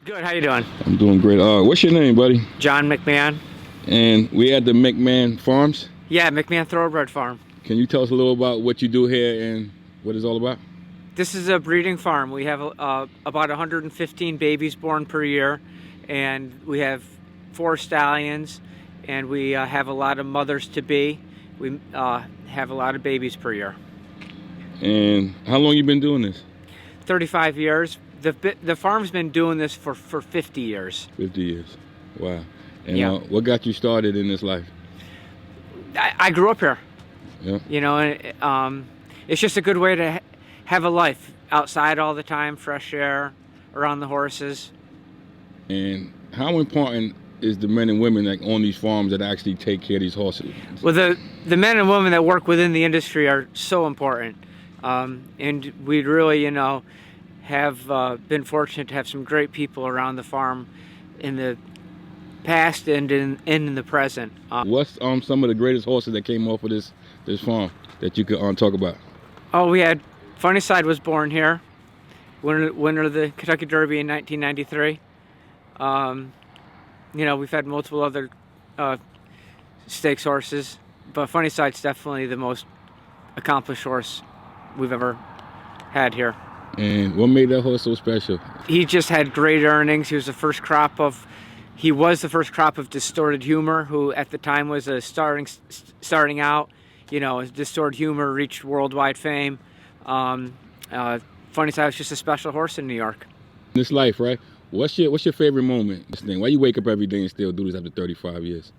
Good, how you doing? I'm doing great. What's your name, buddy? John McMahon. And we at the McMahon Farms. Yeah, McMahon Thoroughbred Farm. Can you tell us a little about what you do here and what it's all about? This is a breeding farm. We have about 115 babies born per year, and we have 4 stallions, and we have a lot of mothers-to-be. We have a lot of babies per year. And how long you been doing this? 35 years. The farm's been doing this for 50 years. 50 years. Wow. And Yeah. what got you started in this life? I grew up here. Yeah. You know, and it's just a good way to have a life outside all the time, fresh air, around the horses. And how important is the men and women that own these farms that actually take care of these horses? Well, the men and women that work within the industry are so important. And we really, you know, have been fortunate to have some great people around the farm in the past and in the present. What's some of the greatest horses that came off of this farm that you could talk about? Oh, we had Cide was born here, winner of the Kentucky Derby in 1993. You know, we've had multiple other stakes horses, but Cide's definitely the most accomplished horse we've ever had here. And what made that horse so special? He just had great earnings. He was the first crop of Distorted Humor, who at the time was a starting out. You know, Distorted Humor reached worldwide fame. Cide was just a special horse in New York. This life, right? What's your favorite moment? This thing. Why you wake up every day and still do this after 35 years?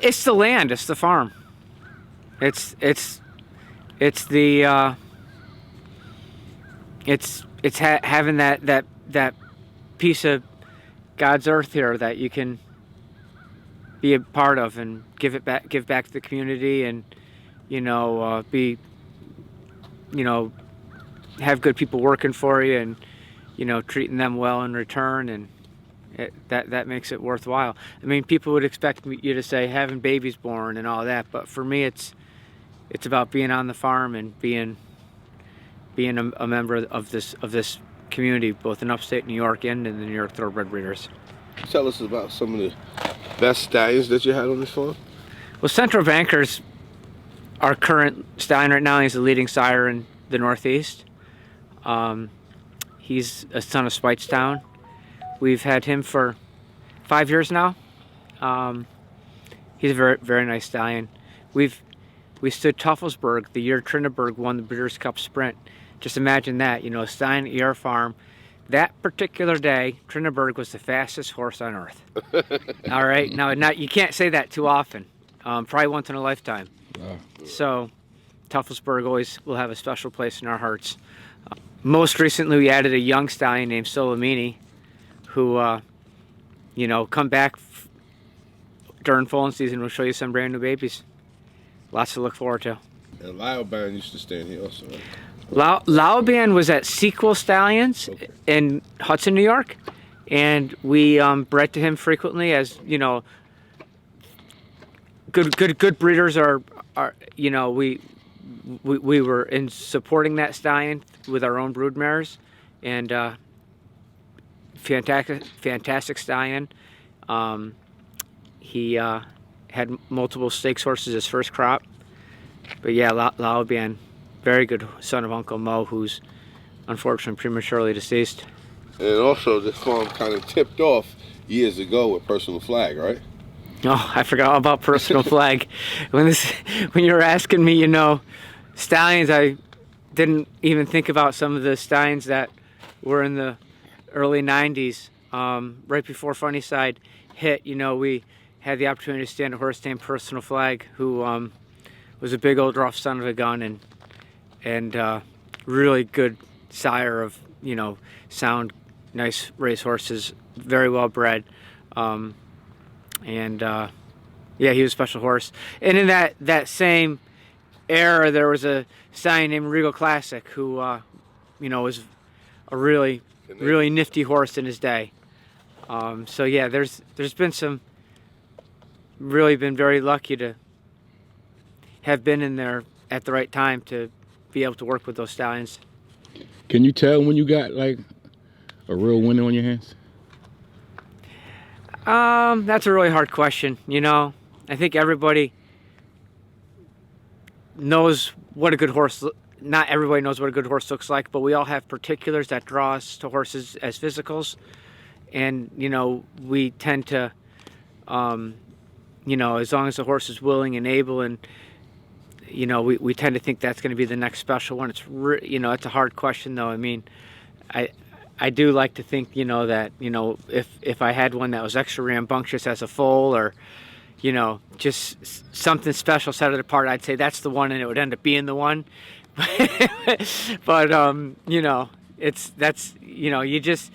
It's the land. It's the farm. It's having that piece of God's earth here that you can be a part of and give back to the community, and you know, have good people working for you, and you know, treating them well in return, and that makes it worthwhile. I mean, people would expect you to say having babies born and all that, but for me, it's about being on the farm and being a member of this community, both in upstate New York and in the New York Thoroughbred breeders. Tell us about some of the best stallions that you had on this farm. Well, Central Banker's our current stallion right now. He's the leading sire in the Northeast. He's a son of Speightstown. We've had him for 5 years now. He's a very, very nice stallion. We stood Tuffelsburg the year Trinidad won the Breeders' Cup Sprint. Just imagine that, you know, a stallion at your farm. That particular day, Trinidad was the fastest horse on earth. All right, now you can't say that too often. Probably once in a lifetime. Wow. So, Tuffelsburg always will have a special place in our hearts. Most recently, we added a young stallion named Solomini, who, you know, come back during foaling season. We'll show you some brand new babies. Lots to look forward to. And Laoban used to stand here also, right? Laoban was at Sequel Stallions in Hudson, New York, and we bred to him frequently. As you know, good breeders are you know, we were in supporting that stallion with our own brood mares, and fantastic stallion. He had multiple stakes horses his first crop, but yeah, Laoban, very good son of Uncle Mo, who's unfortunately prematurely deceased. And also, this farm kind of tipped off years ago with Personal Flag, right? Oh, I forgot all about Personal Flag. When you were asking me, you know, stallions, I didn't even think about some of the stallions that were in the early 90s, right before Cide hit. You know, we had the opportunity to stand a horse named Personal Flag, who was a big old rough son of a gun, and really good sire of, you know, sound, nice race horses, very well bred. Yeah, he was a special horse. And in that same era, there was a stallion named Regal Classic, who you know, was a really nifty horse in his day. So yeah, there's been been very lucky to have been in there at the right time to be able to work with those stallions. Can you tell when you got like a real winner on your hands? That's a really hard question. You know, I think everybody knows what a good horse. Not everybody knows what a good horse looks like, but we all have particulars that draw us to horses as physicals, and you know, we tend to, you know, as long as the horse is willing and able, and you know, we tend to think that's going to be the next special one. You know, it's a hard question though. I mean, I do like to think, you know, that, you know, if I had one that was extra rambunctious as a foal, or, you know, just something special set it apart, I'd say that's the one, and it would end up being the one. But you know, that's you know, you just,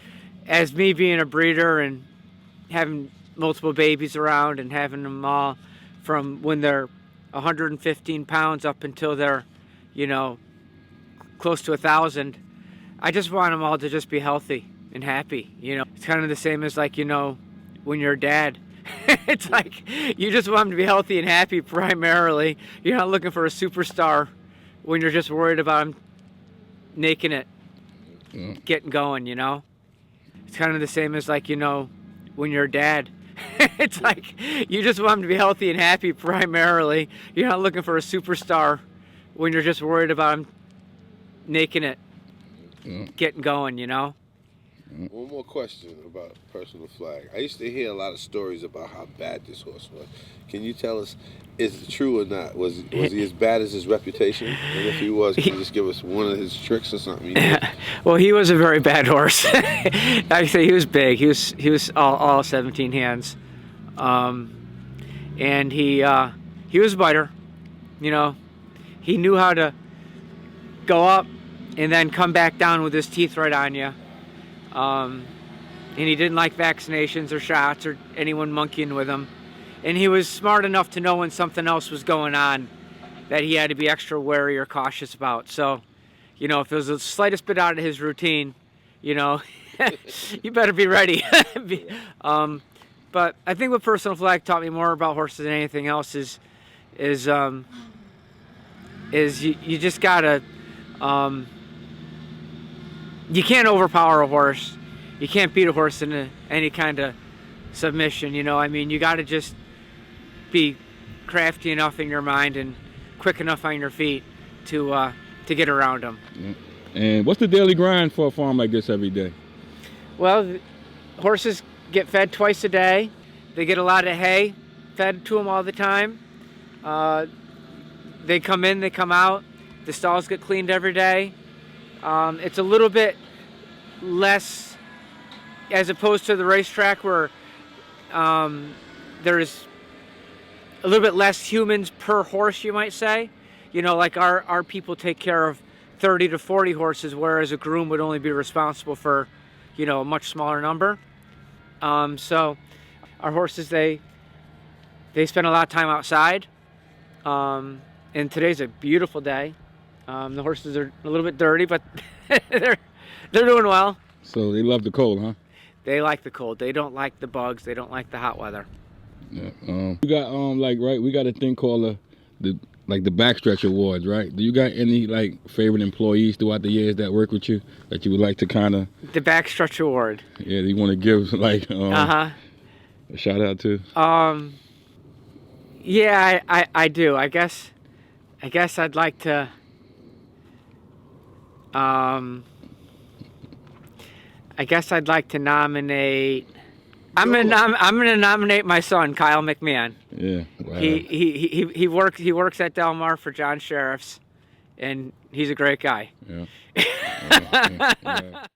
as me being a breeder and having multiple babies around and having them all from when they're 115 pounds up until they're, you know, close to 1,000. I just want them all to just be healthy and happy. You know, it's kind of the same as, like, you know, when you're a dad. It's like you just want them to be healthy and happy primarily. You're not looking for a superstar when you're just worried about them making it, getting going, you know. It's kind of the same as, like, you know, when you're a dad. It's like you just want them to be healthy and happy primarily. You're not looking for a superstar when you're just worried about them making it, getting going, you know. One more question about Personal Flag. I used to hear a lot of stories about how bad this horse was. Can you tell us, is it true or not? Was he as bad as his reputation? And if he was, can you just give us one of his tricks or something? Well, he was a very bad horse. Actually, he was big. He was all 17 hands, and he was a biter. You know, he knew how to go up and then come back down with his teeth right on you. And he didn't like vaccinations or shots or anyone monkeying with him. And he was smart enough to know when something else was going on that he had to be extra wary or cautious about. So, you know, if there was the slightest bit out of his routine, you know, you better be ready. But I think what Personal Flag taught me more about horses than anything else is you just gotta, you can't overpower a horse. You can't beat a horse in any kind of submission, you know. I mean, you got to just be crafty enough in your mind and quick enough on your feet to get around them. And what's the daily grind for a farm like this every day? Well, horses get fed twice a day. They get a lot of hay fed to them all the time. They come in, they come out. The stalls get cleaned every day. It's a little bit less, as opposed to the racetrack where there's a little bit less humans per horse, you might say. You know, like our people take care of 30 to 40 horses, whereas a groom would only be responsible for, you know, a much smaller number. So our horses, they spend a lot of time outside. And today's a beautiful day. The horses are a little bit dirty, but they're doing well. So they love the cold, huh? They like the cold. They don't like the bugs. They don't like the hot weather. Yeah. We got like, right, we got a thing called the backstretch awards, right? Do you got any like favorite employees throughout the years that work with you that you would like to kind of? The backstretch award. Yeah, do you want to give like a shout out to? Yeah, I do. I guess I'd like to. I guess I'd like to nominate. I'm gonna nominate my son, Kyle McMahon. Yeah. Wow. He works at Del Mar for John Sheriff's, and he's a great guy. Yeah. Yeah.